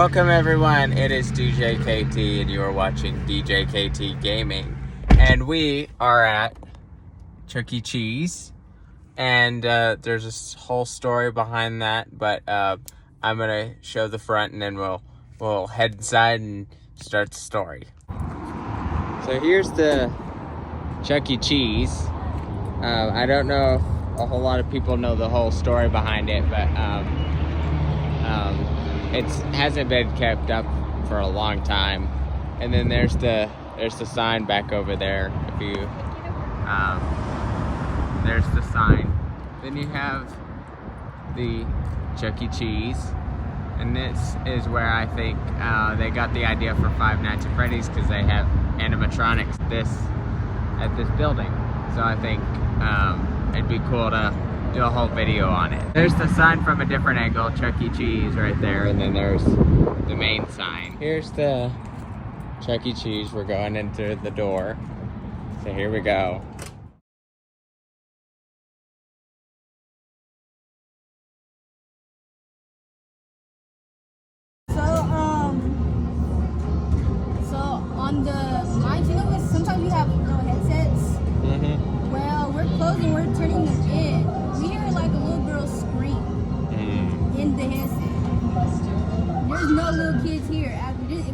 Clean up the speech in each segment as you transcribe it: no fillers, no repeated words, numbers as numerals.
Welcome everyone, it is DJ KT and you are watching DJ KT Gaming. And we are at Chuck E. Cheese. And there's this whole story behind that, but I'm gonna show the front and then we'll head inside and start the story. So here's the Chuck E. Cheese. I don't know if a whole lot of people know the whole story behind it, but it hasn't been kept up for a long time. And then there's the sign back over there. If you there's the sign. Then you have the Chuck E. Cheese, and this is where I think they got the idea for Five Nights at Freddy's, because they have animatronics at this building. So I think it'd be cool to do a whole video on it. There's the sign from a different angle, Chuck E. Cheese right there, and then there's the main sign. Here's the Chuck E. Cheese. We're going into the door. So here we go. So on the mics, you know, sometimes we have little headsets. Mm-hmm. Well, we're closing, we're turning them in. We hear like a little girl scream in the headset. There's no little kids here.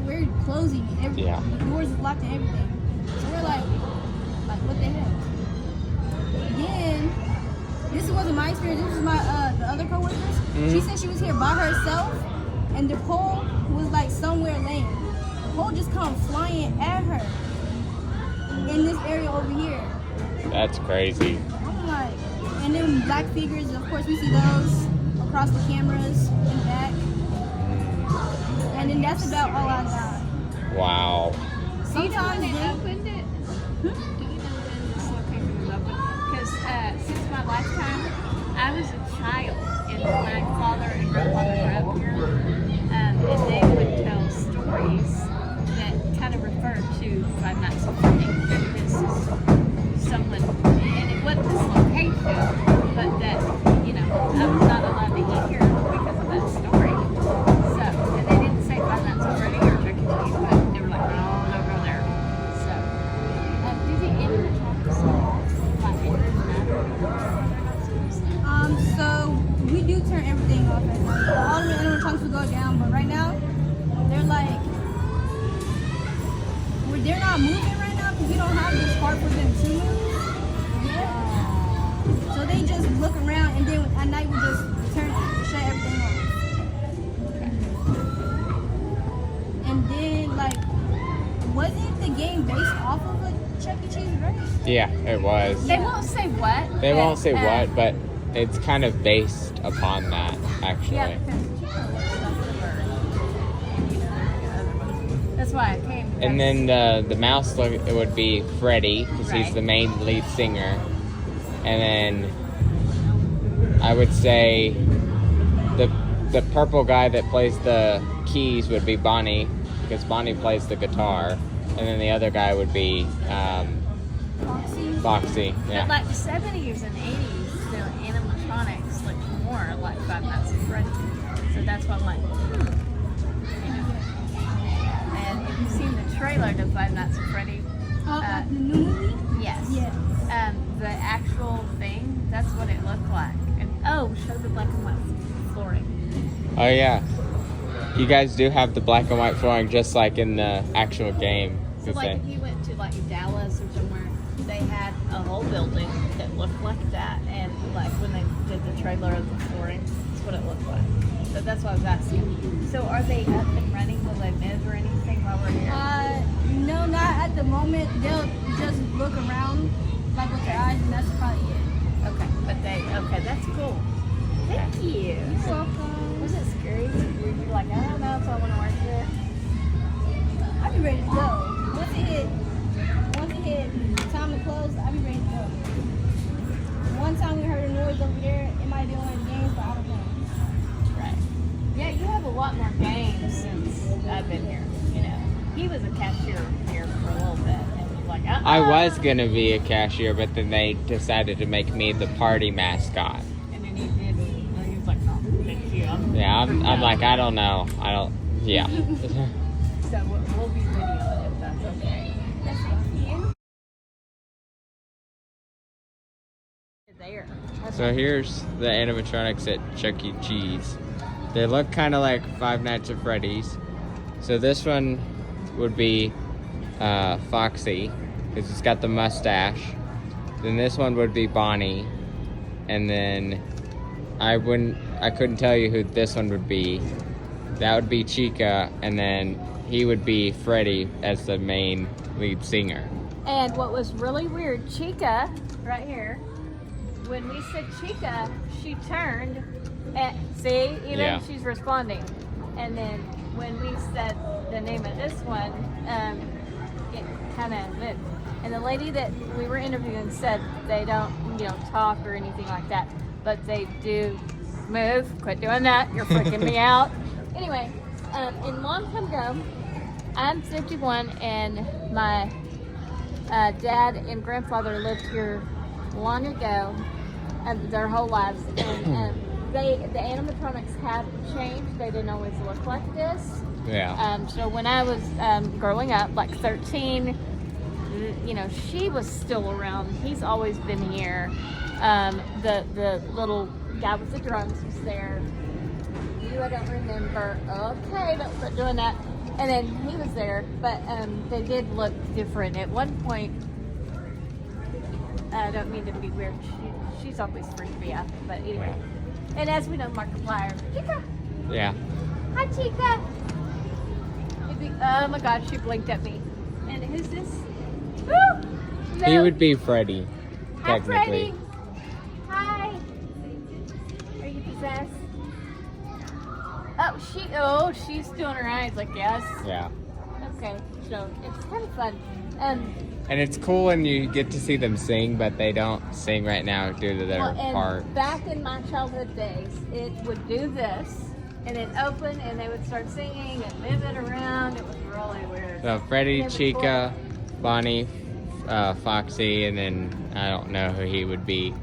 We're closing everything. Yeah. The doors is locked and everything. So we're like what the heck? Then this wasn't my experience. This was my the other coworkers. Mm-hmm. She said she was here by herself, and the pole was like somewhere laying. The pole just come flying at her in this area over here. That's crazy. I'm like, and then black figures, of course we see those across the cameras and back. And then that's about all I got. Wow. Do you know when they opened it? Do you know when this location was opened? Because since my lifetime, I was a child, and my father and grandfather were up here, and they would tell stories that kind of referred to Five Nights at Freddy's. That this is someone, and it wasn't this location, but that, you know, I was not allowed to eat here because of that story. So, and they didn't say Five Nights at Freddy's or Chuck E. Cheese, but they were like, no, don't go there. So, do the animatronics like matter? So we do turn everything off at night. All the animatronics will go down, but right now they're like, they're not moving right now because we don't have this part for them to move yet. So they just look around, and then at night we just shut everything off. And then wasn't the game based off of a Chuck E. Cheese, right? Yeah, it was. They won't say what. They won't say what, but it's kind of based upon that, actually. Yeah, because that's why I came. And then the mouse look, it would be Freddy, because he's the main lead singer. And then I would say the purple guy that plays the keys would be Bonnie, because Bonnie plays the guitar. And then the other guy would be Foxy. Yeah. But like the 70s and 80s, the animatronics looked more like Five Nights at Freddy's. So that's why I'm like, you know. And if you've seen the trailer to Five Nights at Freddy's, The new movie? yes. Yes. The actual thing, that's what it looked like. And show the black and white flooring. Oh, yeah. You guys do have the black and white flooring just like in the actual game. So like if you went to like Dallas or somewhere, they had a whole building that looked like that, and like when they did the trailer of the flooring, that's what it looked like. So that's why I was asking. So are they up and running? Will they move or anything while we're here? No, not at the moment. They'll just look around like with their eyes, and that's probably it. Okay, that's cool. Thank you. You're welcome. Was it scary? Were you like, I don't know if I want to work here? I'll be ready to go. Once it hit time to close, I'll be ready to go. One time we heard a noise over there. It might be one of the games, but I don't know. Right. Yeah, you have a lot more games since I've been here. You know, he was a cashier here for a little bit, and he was like, I was going to be a cashier, but then they decided to make me the party mascot. And then he did, and he was like, oh, thank you. Yeah, I'm like, I don't know. Yeah. So we'll be videoing if that's okay. That's cute. There. So here's the animatronics at Chuck E. Cheese. They look kind of like Five Nights at Freddy's. So this one would be Foxy, because it's got the mustache. Then this one would be Bonnie, and then I couldn't tell you who this one would be. That would be Chica, and then he would be Freddy as the main lead singer. And what was really weird, Chica, right here, when we said Chica, she turned and see, even she's responding. And then when we said the name of this one, it kind of moved. And the lady that we were interviewing said they don't, talk or anything like that, but they do move. Quit doing that. You're freaking me out. Anyway, in long time ago, I'm 51, and my dad and grandfather lived here long ago, their whole lives, and the animatronics have changed. They didn't always look like this. Yeah. So when I was growing up, like 13, she was still around. He's always been here. The little guy with the drums was there. You, I don't remember. Okay, don't start doing that. And then he was there, but they did look different. At one point, I don't mean to be weird. She's always freaked me out. But anyway. And as we know, Markiplier. Chica! Yeah. Hi, Chica! Oh my God, she blinked at me. And who's this? Woo! No. He would be Freddy, Hi, technically. Freddy! Hi! Are you possessed? Oh, she's doing her eyes, I guess. Yeah. Okay, so it's kind of fun. And it's cool when you get to see them sing, but they don't sing right now due to their part. Back in my childhood days, it would do this, and it open, and they would start singing and move it around. It was really weird. So Freddy, Chica, Bonnie, Foxy, and then I don't know who he would be.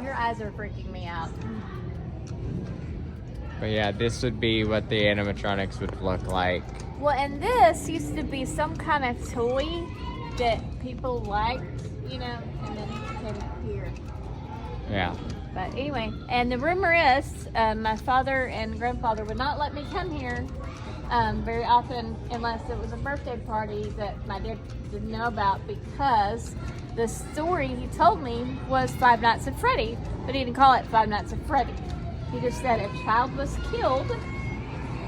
Your eyes are freaking me out. But yeah, this would be what the animatronics would look like. Well, and this used to be some kind of toy that people liked, and then it came here. Yeah. But anyway, and the rumor is my father and grandfather would not let me come here very often unless it was a birthday party that my dad didn't know about, because the story he told me was Five Nights at Freddy, but he didn't call it Five Nights at Freddy. He just said a child was killed,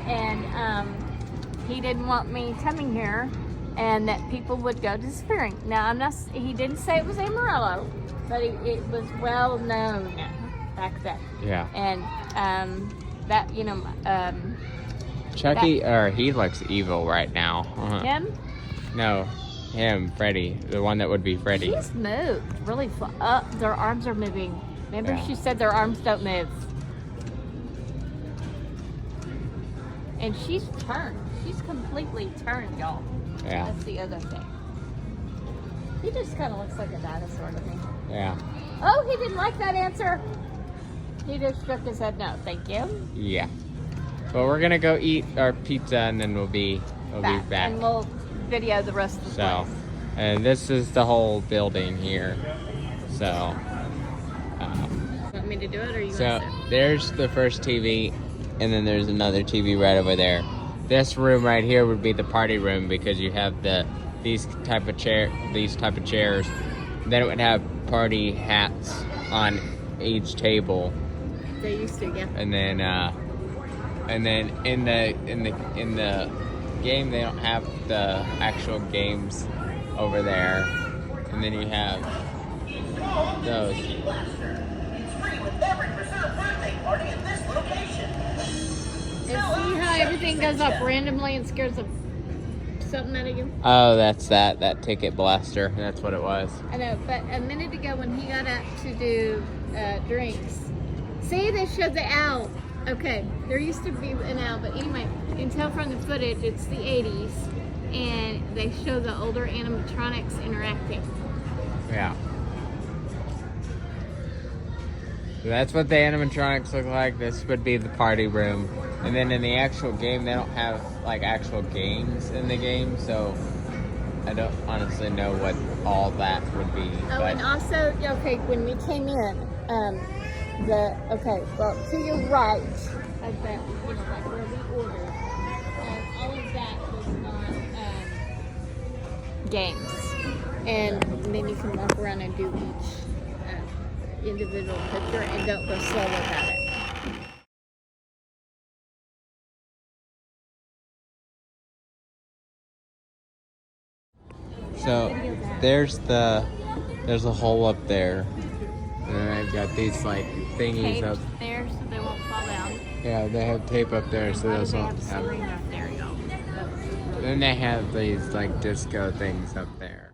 and he didn't want me coming here, and that people would go disappearing. Now, he didn't say it was Amarillo, but it was well known back then. Yeah. And Chucky, or he looks evil right now. him? No, him, Freddy, the one that would be Freddy. He's moved really their arms are moving. Remember, Yeah. she said their arms don't move. And she's turned. She's completely turned, y'all. Yeah. That's the other thing. He just kind of looks like a dinosaur to me. Yeah. Oh, he didn't like that answer. He just shook his head no. Thank you. Yeah. But we're gonna go eat our pizza, and then we'll be back. And we'll video the rest of the So, place. and this is the whole building here. So, Want me to do it, or you so want to? there's the first TV, and then there's another TV right over there. This room right here would be the party room, because you have these type of chairs. Then it would have party hats on each table, They used to, yeah. and then in the game they don't have the actual games over there, and then you have those. And see how everything goes up randomly and scares something out of you? Oh, that's that ticket blaster. That's what it was. I know, but a minute ago when he got up to do drinks, see, they showed the owl. Okay, there used to be an owl, but anyway, you can tell from the footage it's the 80s, and they show the older animatronics interacting. Yeah. So that's what the animatronics look like. This would be the party room. And then in the actual game, they don't have like actual games in the game, so I don't honestly know what all that would be. Oh, but and also, okay, when we came in, to your right of that, like where we ordered, all of that was not games. And then you can walk around and do each individual picture and don't go slow about it. so there's a hole up there, and then I've got these like thingies Tape up. there so they won't fall down. Yeah, they have tape up there, so those They won't have a have. screen up there, y'all. Then they have these like disco things up there.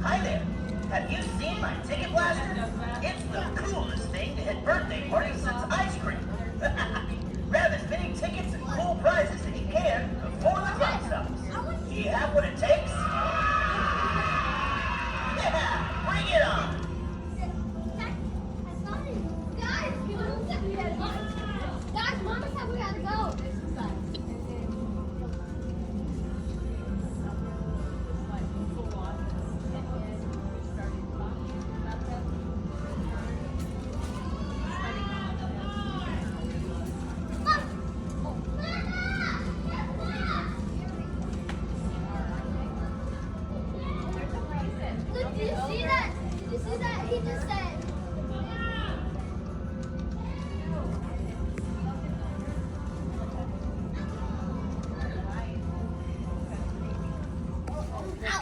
Hi there. Have you seen my ticket blaster? It's the coolest thing to hit birthday parties since ice cream. Grab as many tickets and cool prizes as you can before the clock stops. Do you have what it takes? Yeah, bring it on. Guys, Mama said we gotta go. Look, did you see that? Did you see that? He just said.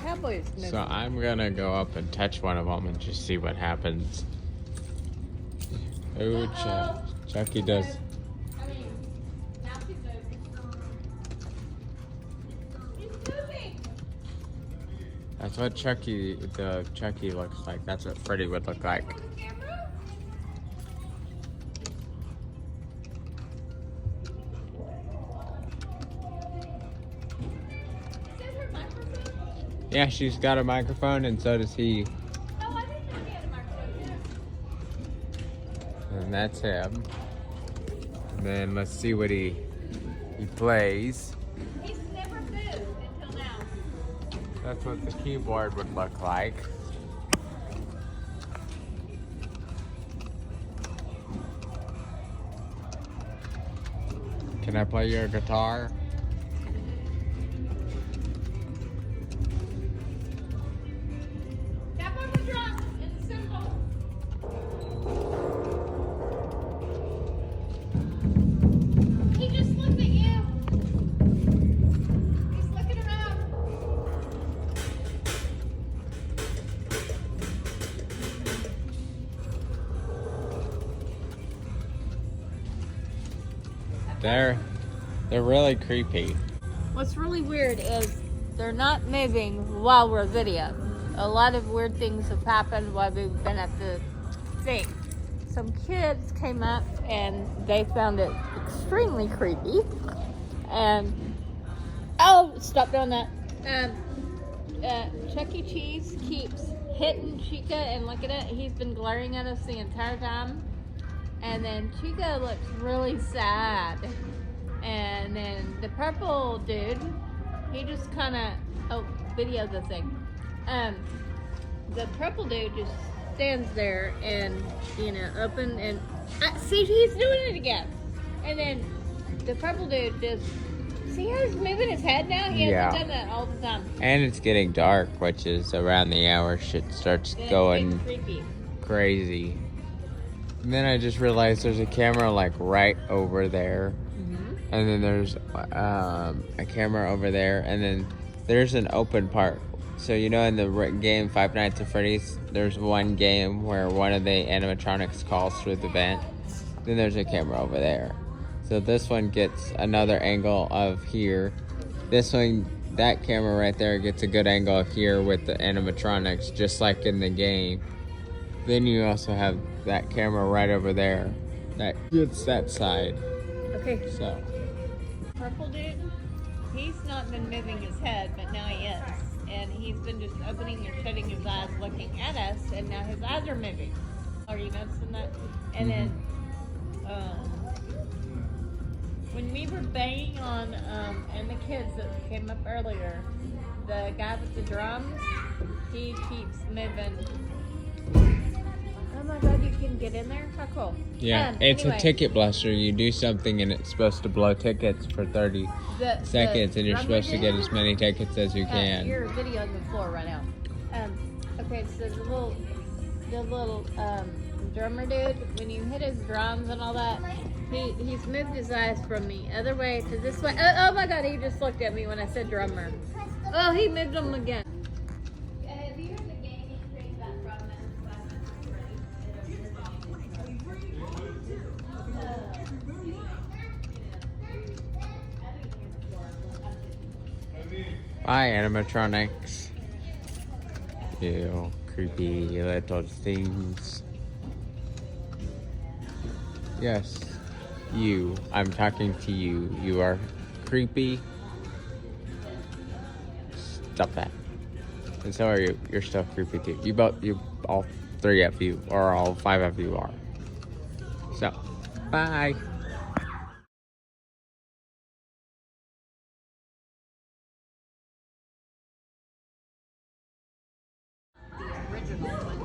Cowboys movie. So I'm gonna go up and touch one of them and just see what happens. Ooh, Chucky does. That's what Chucky looks like. That's what Freddy would look like. Yeah, she's got a microphone, and so does he. And that's him. And then let's see what he plays. He's never moved until now. That's what the keyboard would look like. Can I play your guitar? Tap on the drum. It's simple. He just looked at you. He's looking around. They're really creepy. What's really weird is they're not moving while we're video. A lot of weird things have happened while we've been at the thing. Some kids came up and they found it extremely creepy. And oh, stop doing that. Chuck E. Cheese keeps hitting Chica and looking at it. He's been glaring at us the entire time. And then Chica looks really sad. And then the purple dude, he just kind of, video the thing. The purple dude just stands there and, open and, see, he's doing it again. And then the purple dude just, see how he's moving his head now? He hasn't done that all the time. And it's getting dark, which is around the hour shit starts That's going creepy. crazy. And then I just realized there's a camera like right over there. And then there's a camera over there, and then there's an open part. So in the game Five Nights at Freddy's, there's one game where one of the animatronics calls through the vent. Then there's a camera over there. So this one gets another angle of here. This one that camera right there gets a good angle here with the animatronics, just like in the game. Then you also have that camera right over there that gets that side. Okay. So Purple dude, he's not been moving his head, but now he is. And he's been just opening and shutting his eyes looking at us, and now his eyes are moving. Are you noticing that? And then, when we were banging on, and the kids that came up earlier, the guy with the drums, he keeps moving. Oh my god, you can get in there? How cool. yeah, it's anyway, a ticket blaster. You do something and it's supposed to blow tickets for 30 seconds, and you're supposed to get as many tickets as you can. You're videoing the floor right now. Okay, so the little drummer dude, when you hit his drums and all that, he's moved his eyes from the other way to this way. Oh my god, he just looked at me when I said drummer. Oh, he moved them again. Have you heard the game history about Five Nights at Freddy's? Bye, animatronics. You creepy little things. Yes, you. I'm talking to you. You are creepy. Stop that. And so are you. You're still creepy too. You all three of you, or all five of you are. So, bye. The original one.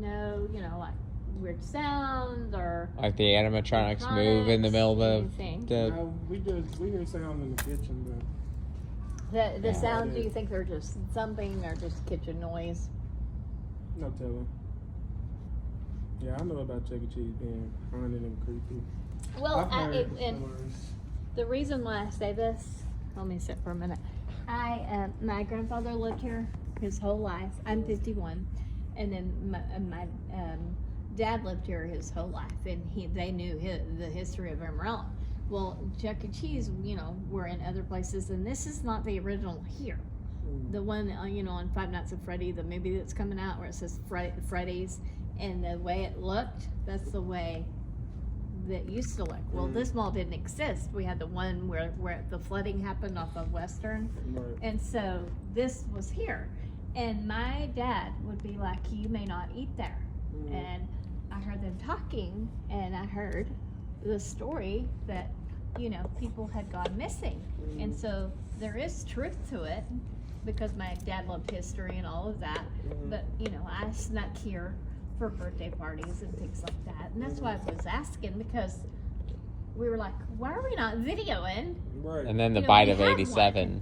no, like weird sounds or Like the animatronics move in the middle of anything. the. No, we hear sound in the kitchen, The sounds, do you think they're just thumping or just kitchen noise? but no telling. Yeah, I know about Chuck E. Cheese being haunted and creepy. Well, I've heard and stories. the reason why I say this, let me sit for a minute. My grandfather lived here his whole life. I'm 51, and then my dad lived here his whole life, and they knew the history of Amarillo. Well, Chuck E. Cheese, were in other places, and this is not the original here. The one, on Five Nights at Freddy, the movie that's coming out where it says Freddy's, and the way it looked, that's the way that used to look. Well, this mall didn't exist. We had the one where the flooding happened off of Western, Right. and so this was here. And my dad would be like, "You may not eat there." And I heard them talking, and I heard the story that people had gone missing, and so there is truth to it because my dad loved history and all of that. But I snuck here for birthday parties and things like that, and that's why I was asking, because we were like, why are we not videoing? Right. And then the We bite of have one, '87.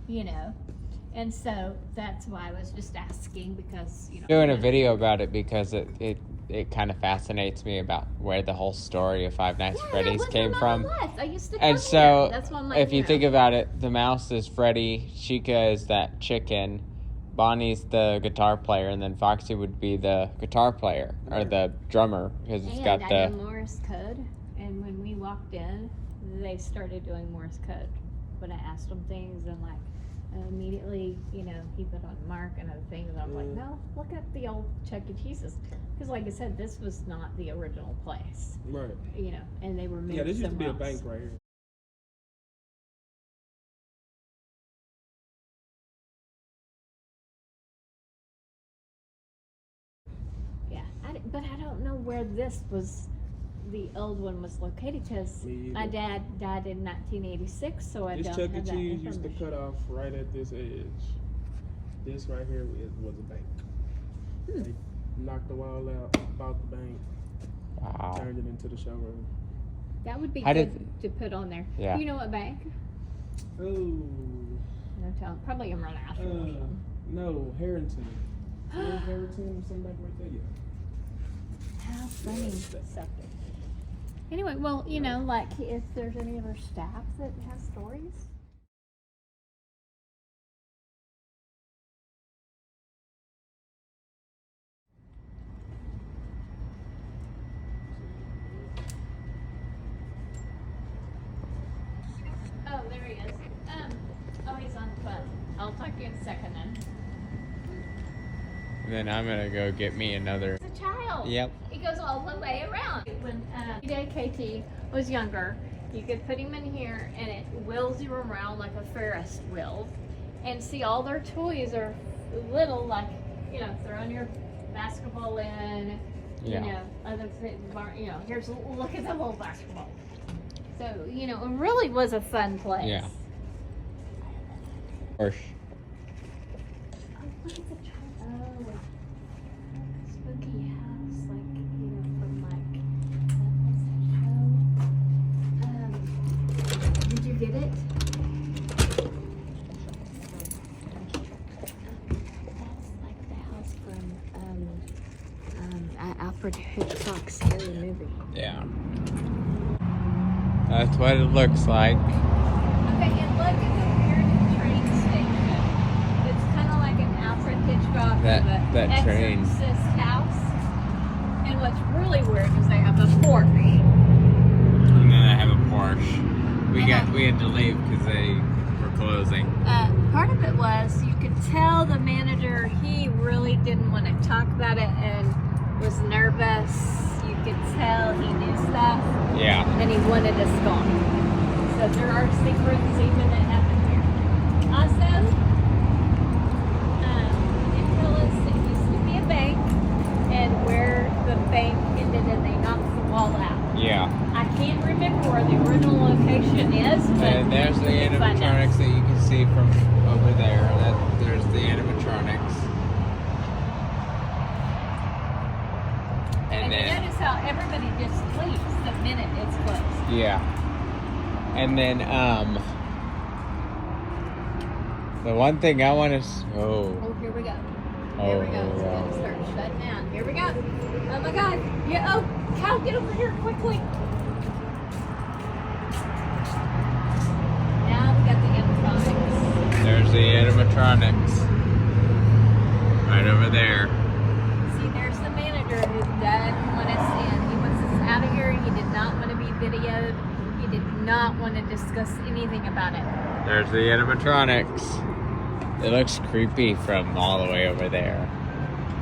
And so that's why I was just asking, because Doing a video about it because it kind of fascinates me about where the whole story of Five Nights at Freddy's came from. I used to come And here. so, That's why I'm if you think about it, the mouse is Freddy, Chica is that chicken, Bonnie's the guitar player, and then Foxy would be the guitar player or the drummer because it's got I the. know Morse code, and when we walked in, they started doing Morse code. When I asked them things, and immediately, he put on Mark and other things, and I'm like, no, look at the old Chuck E. Cheese's, because like I said, this was not the original place, Right. and they were moved Yeah, this used to be a somewhere else. bank right here. Yeah, but I don't know where the old one was located, because Me either. my dad died in 1986, so I This don't Chuck E. have that Cheese used to information. cut off right at this edge. This right here was a bank. They knocked the wall out, bought the bank, Wow. turned it into the showroom. That would be How good did- to put on there. Yeah. You know what bank? Oh, No telling. Probably International or something. no, Harrington. Harrington or something back right there, yeah. How funny. Something. Anyway, well, if there's any other staff that has stories. Oh, there he is. He's on the phone. I'll talk to you in a second then. And then I'm gonna go get me another. He's a child. Yep. He goes all the way around. When KT was younger, you could put him in here and it wheels you around like a Ferris wheel. And see, all their toys are little, like, throwing your basketball in, Yeah. other things, here's, look at the little basketball. So, it really was a fun place. Yeah. Or Oh, look at the spooky house, from that show. Did you get it? That's like the house from Alfred Hitchcock's scary movie. yeah. That's what it looks like. Okay, and look at the weird train station. It's kind of like an Alfred Hitchcock That train. Exorcist house. And what's really weird is they have a Porsche. And then I have a Porsche. We had to leave because they were closing. Part of it was you could tell the manager, he really didn't want to talk about it and was nervous. You could tell he knew stuff. Yeah. And he wanted us gone. So there are secrets even that happen here. Also, they tell us it used to be a bank, and where the bank ended and they knocked the wall out. Yeah. I can't remember where the original location is, but And there's the we can find out. animatronics that you can see from over there. There's the animatronics. everybody just leaves the minute it's closed. Yeah. And then, the one thing I want to... Oh, here we go. Here we go. It's going to start shutting down. Here we go. Oh my God. Yeah. Oh, Cal, get over here quickly. Now we got the animatronics. There's the animatronics. Right over there. See, there's the manager who doesn't want us in. He wants us out of here. He did not want to be videoed. He did not want to discuss anything about it. There's the animatronics. It looks creepy from all the way over there.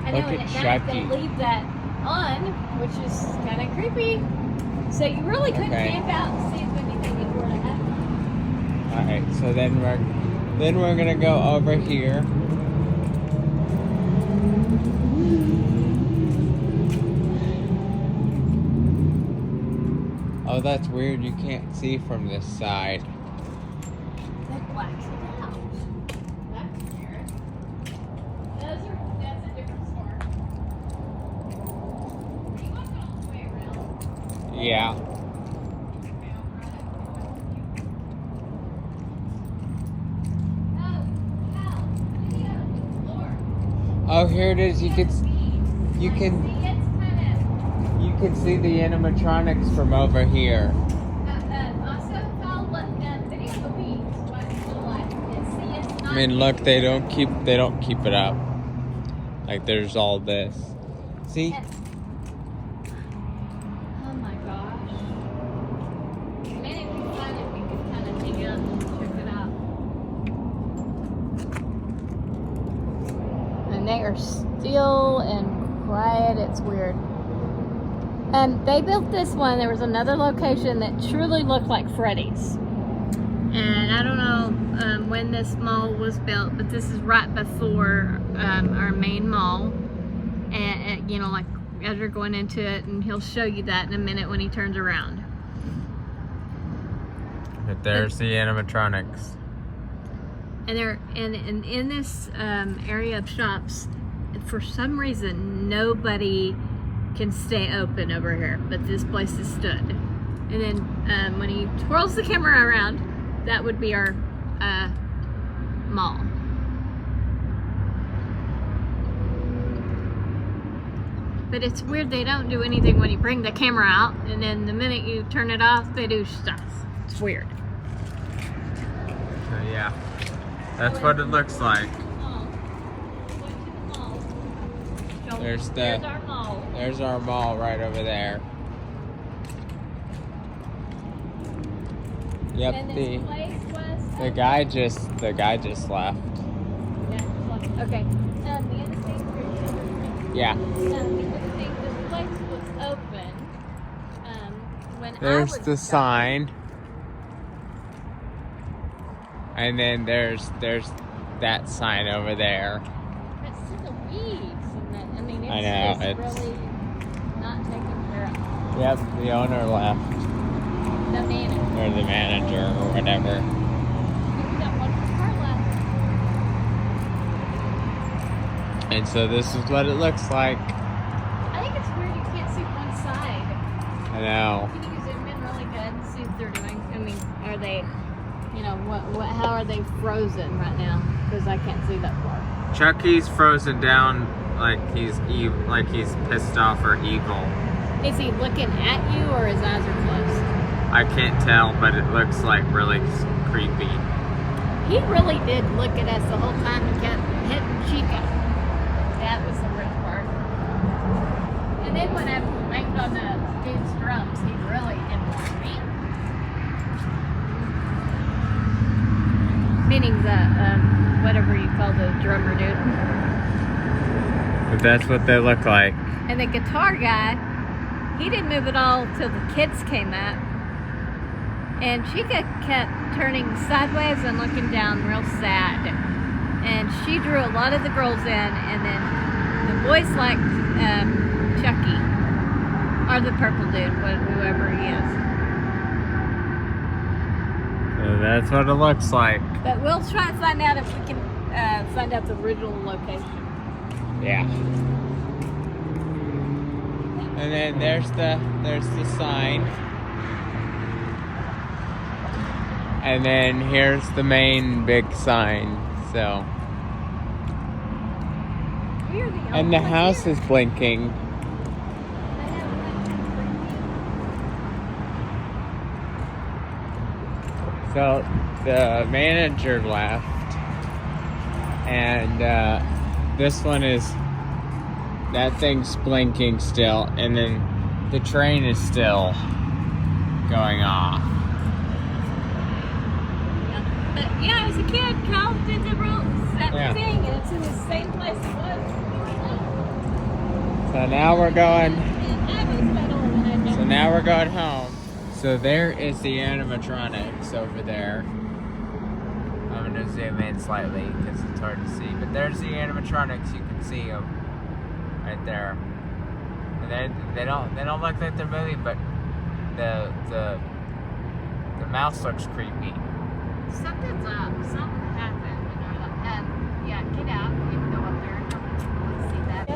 I know, Look and at at night they Chucky. leave that on, which is kind of creepy. So you really couldn't Okay. camp out and see if anything were to happen. Alright, so then we're gonna go over here. Oh, that's weird. You can't see from this side. That blacks it out. That's weird. That's a different store. You want to go all the way around? Yeah. Oh, here it is. You can see the animatronics from over here. I mean, look, they don't keep it up. Like there's all this. See? Oh my gosh. Maybe if we find it, we could kind of hang out and check it out. And they are still and quiet. It's weird. They built this one. There was another location that truly looked like Freddy's. And I don't know when this mall was built, but this is right before our main mall. And you know, like as you're going into it, and he'll show you that in a minute when he turns around. But there's the animatronics. And in this area of shops, for some reason, nobody can stay open over here, but this place is stood. And then when he twirls the camera around, that would be our mall. But it's weird, they don't do anything when you bring the camera out, and then the minute you turn it off, they do stuff. It's weird. So yeah, that's what it looks like. There's our mall. There's our mall right over there. Yep, And this place was the guy just left. yeah, okay. The other thing, Yeah. the other thing, this place was open when I There's was the sign. And then there's that sign over there. It's to the weeds, and that, I mean, it's I know, just it's- really not taken care of. Yep, the owner left. The manager. Or the manager or whatever. We got one car left. And so this is what it looks like. I think it's weird you can't see one side. I know. Can you zoom in really good and see what they're doing? I mean, are they, you know, how are they frozen right now? Because I can't see that far. Chucky's frozen down like he's pissed off or evil. Is he looking at you or his eyes are closed? I can't tell, but it looks like really creepy. He really did look at us the whole time and kept hitting Chica. That was the worst part. And then when I banged on the dude's drums, he really didn't want me. Meaning the, whatever you call the drummer dude. But that's what they look like. And the guitar guy, he didn't move at all till the kids came up. And Chica kept turning sideways and looking down real sad. And she drew a lot of the girls in, and then the boys liked Chucky. Or the purple dude, whoever he is. So that's what it looks like. But we'll try and find out if we can find out the original location. Yeah. And then there's the sign. And then here's the main big sign. So. We're the And only the ones house here. is blinking. So the manager left, and this one is, that thing's blinking still, and then the train is still going off. But yeah, as a kid, Cal did the same Yeah. thing, and it's in the same place it was. So now we're going. And I was metal, and I know. So now we're going home. So there is the animatronics over there. I'm gonna zoom in slightly because it's hard to see. But there's the animatronics. You can see them right there. And they don't look like they're moving, but the mouse looks creepy. Something's up. Something happened. And they're like, yeah, get out. We can go up there and let's see that.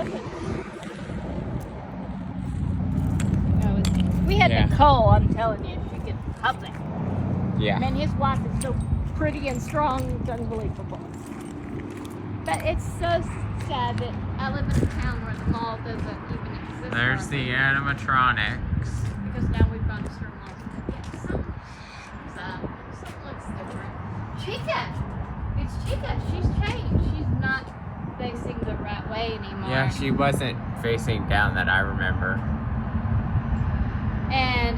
We had Yeah. Nicole, I'm telling you, she could something. Yeah. Man, his wife is so pretty and strong, it's unbelievable. But it's so sad that I live in a town where the mall doesn't even exist. There's the hardly. animatronics. Because now we've gone to certain malls. Yeah, something looks different. Chica! It's Chica. She's changed. She's not facing the right way anymore. Yeah, she wasn't facing down that I remember. And,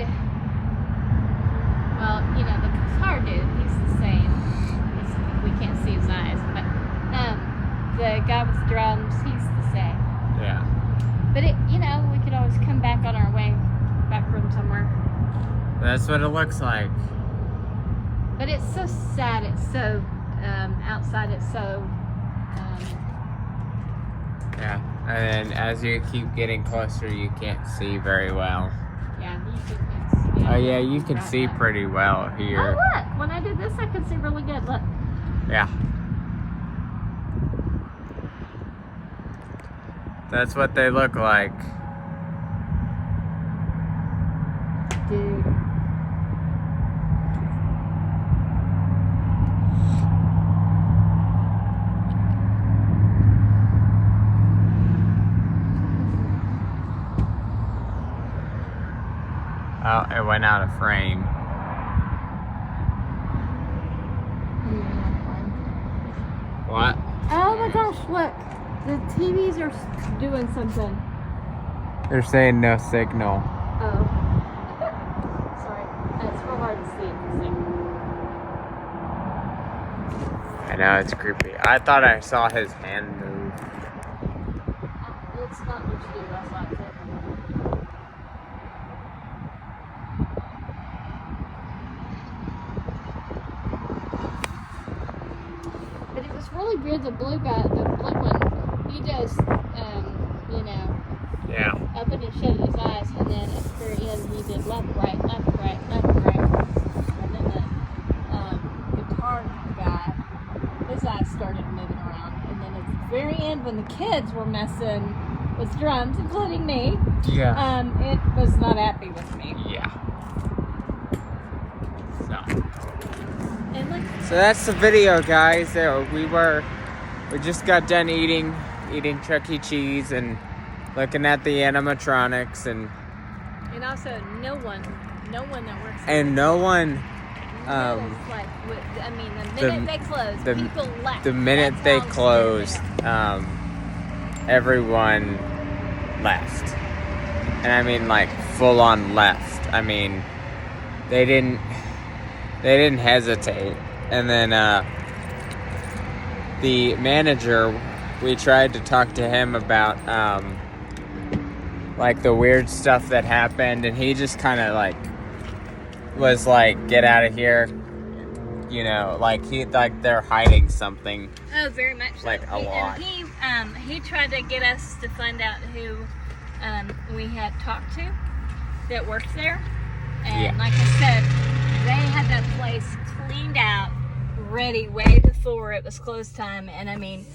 well, you know, the car dude, he's the same. We can't see his eyes, but the guy with the drums, he's the same. Yeah. But you know, we could always come back on our way back from somewhere. That's what it looks like. But it's so sad. It's so outside. It's so. Yeah. And then as you keep getting closer, you can't see very well. Yeah, you can. Oh yeah, you can see pretty well Oh here. look! When I did this, I could see really good. Look. Yeah. That's what they look like. Dude. Oh, it went out of frame. What? Oh my gosh! Look, the TVs are doing something. They're saying no signal. Oh. Sorry. It's real hard to see. I know, it's creepy. I thought I saw his hand move. It's not what you do. That's not it. But it was really weird. The blue guy, the blue one, he does, you know, Yeah. open and shut his eyes, and then at the very end he did left, right, left, right, left, right. And then the guitar guy, his eyes started moving around. And then at the very end, when the kids were messing with drums, including me, Yeah. it was not happy with me. Yeah. So. And like, So that's the video, guys. We just got done eating Chuck E. Cheese and looking at the animatronics and also no one that works. no one. knows, like, I mean, the minute they close, people left. The minute That's they how I'm closed, standing everyone left, and I mean like full on left. I mean, they didn't hesitate. And then the manager, we tried to talk to him about like the weird stuff that happened, and he just kind of like was like, get out of here, you know, like they're hiding something. Oh, very much so. Like a lot. And he tried to get us to find out who we had talked to that worked there. And Yeah. like I said, they had that place cleaned out, ready way before it was close time. And I mean,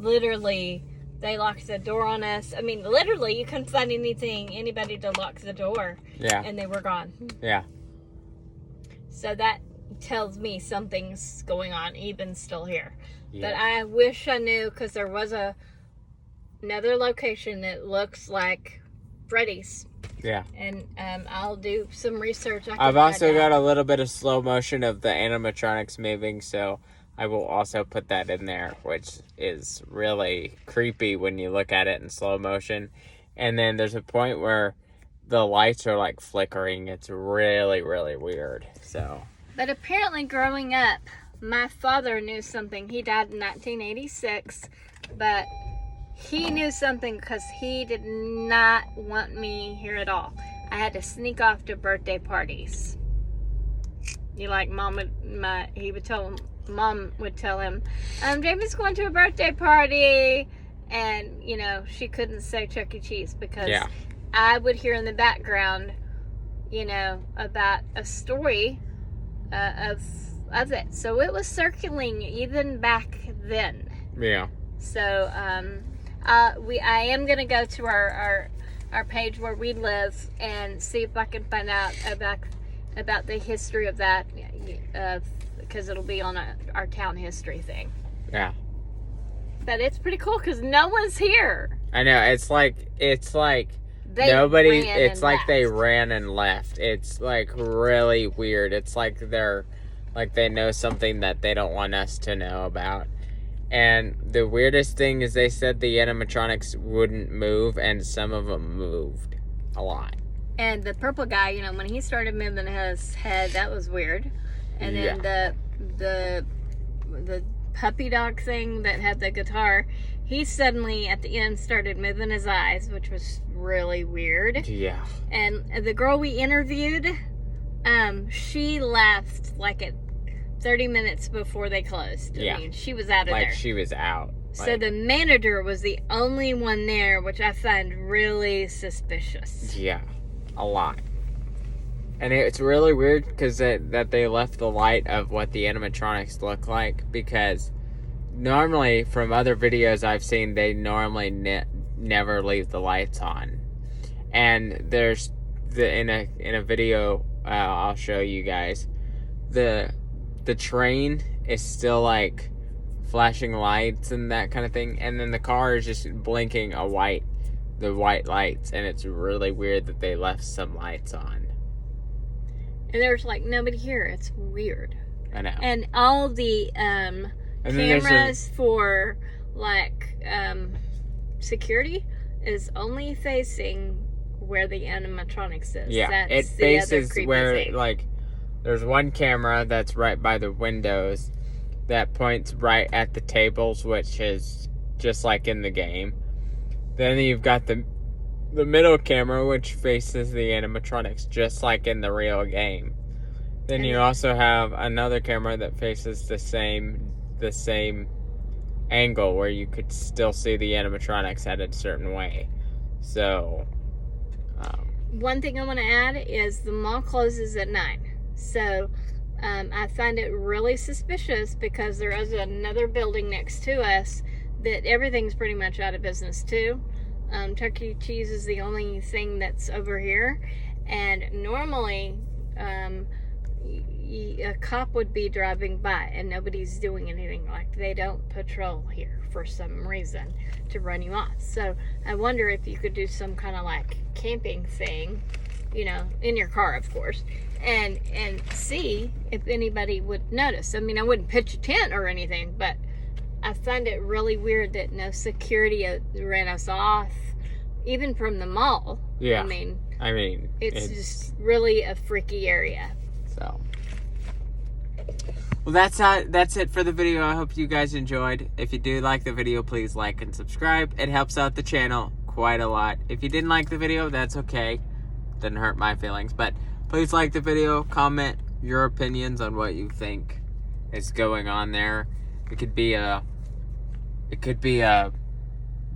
literally They locked the door on us. I mean, literally, you couldn't find anybody to lock the door. Yeah. And they were gone. Yeah. So that tells me something's going on, even still here. Yeah. But I wish I knew, because there was another location that looks like Freddy's. Yeah. And I'll do some research. I've also got a little bit of slow motion of the animatronics moving, so I will also put that in there, which is really creepy when you look at it in slow motion. And then there's a point where the lights are like flickering. It's really, really weird. So. But apparently growing up, my father knew something. He died in 1986, but he knew something because he did not want me here at all. I had to sneak off to birthday parties. Mom would tell him, Jamie's going to a birthday party. And, she couldn't say Chuck E. Cheese because I would hear in the background, about a story of it. So it was circling even back then. Yeah. So, I am going to go to our page where we live and see if I can find out about the history of that, because it'll be on our town history thing. Yeah. But it's pretty cool because no one's here. I know. It's like they ran and left. It's like really weird. It's like they know something that they don't want us to know about. And the weirdest thing is they said the animatronics wouldn't move, and some of them moved a lot. And the purple guy, when he started moving his head, that was weird. And then the puppy dog thing that had the guitar, he suddenly at the end started moving his eyes, which was really weird. Yeah. And the girl we interviewed, she left like at 30 minutes before they closed. I mean, she was out of there. Like she was out. So the manager was the only one there, which I find really suspicious. Yeah, a lot. And it's really weird because that they left the light of what the animatronics look like, because normally from other videos I've seen, they normally never leave the lights on. And there's in a video I'll show you guys, the train is still like flashing lights and that kind of thing, and then the car is just blinking the white lights, and it's really weird that they left some lights on. And there's like nobody here. It's weird. I know. And all the cameras for like security is only facing where the animatronics is. Yeah, That's it the other faces creepy where thing. like there's one camera that's right by the windows that points right at the tables, which is just like in the game. Then you've got the middle camera, which faces the animatronics, just like in the real game. Then you also have another camera that faces the same angle, where you could still see the animatronics at a certain way. So, one thing I want to add is the mall closes at 9. So, I find it really suspicious because there is another building next to us that everything's pretty much out of business too. Chuck E. Cheese is the only thing that's over here, and normally a cop would be driving by and nobody's doing anything. Like, they don't patrol here for some reason to run you off. So I wonder if you could do some kind of like camping thing, in your car, of course, and see if anybody would notice. I mean, I wouldn't pitch a tent or anything, but I find it really weird that no security ran us off, even from the mall. yeah. I mean, it's just really a freaky area. So, well, that's it for the video. I hope you guys enjoyed. If you do like the video, please like and subscribe. It helps out the channel quite a lot. If you didn't like the video, that's okay. Doesn't hurt my feelings. But please like the video, comment your opinions on what you think is going on there. It could be a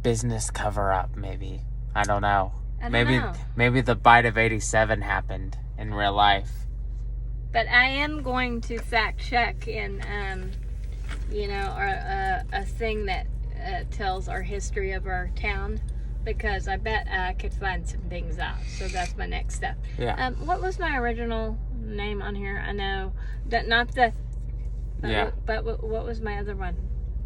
business cover-up, maybe. I don't know. Maybe the bite of 87 happened in real life. But I am going to fact check in, a thing that tells our history of our town, because I bet I could find some things out. So that's my next step. Yeah. What was my original name on here? I know that not the. Yeah. But what was my other one?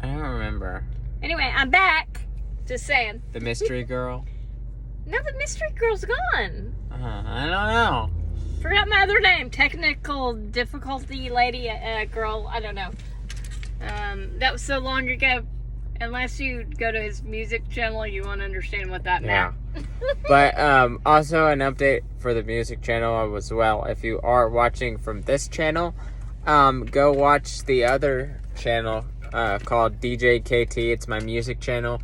I don't remember. Anyway, I'm back. Just saying. The mystery girl? No, the mystery girl's gone. I don't know. Forgot my other name. Technical difficulty lady, girl. I don't know. That was so long ago. Unless you go to his music channel, you won't understand what that meant. But also an update for the music channel as well. If you are watching from this channel, go watch the other channel called DJ KT. It's my music channel.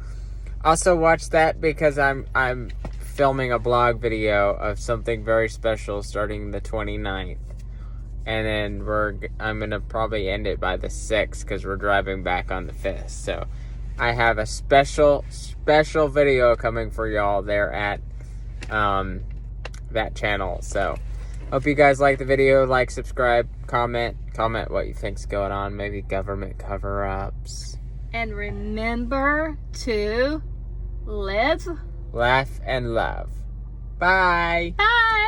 Also watch that because I'm filming a blog video of something very special starting the 29th. And then I'm gonna probably end it by the 6th because we're driving back on the 5th. So I have a special video coming for y'all there at that channel. So hope you guys like the video. Like, subscribe, comment what you think's going on. Maybe government cover-ups. And remember to live, laugh, and love. Bye. Bye.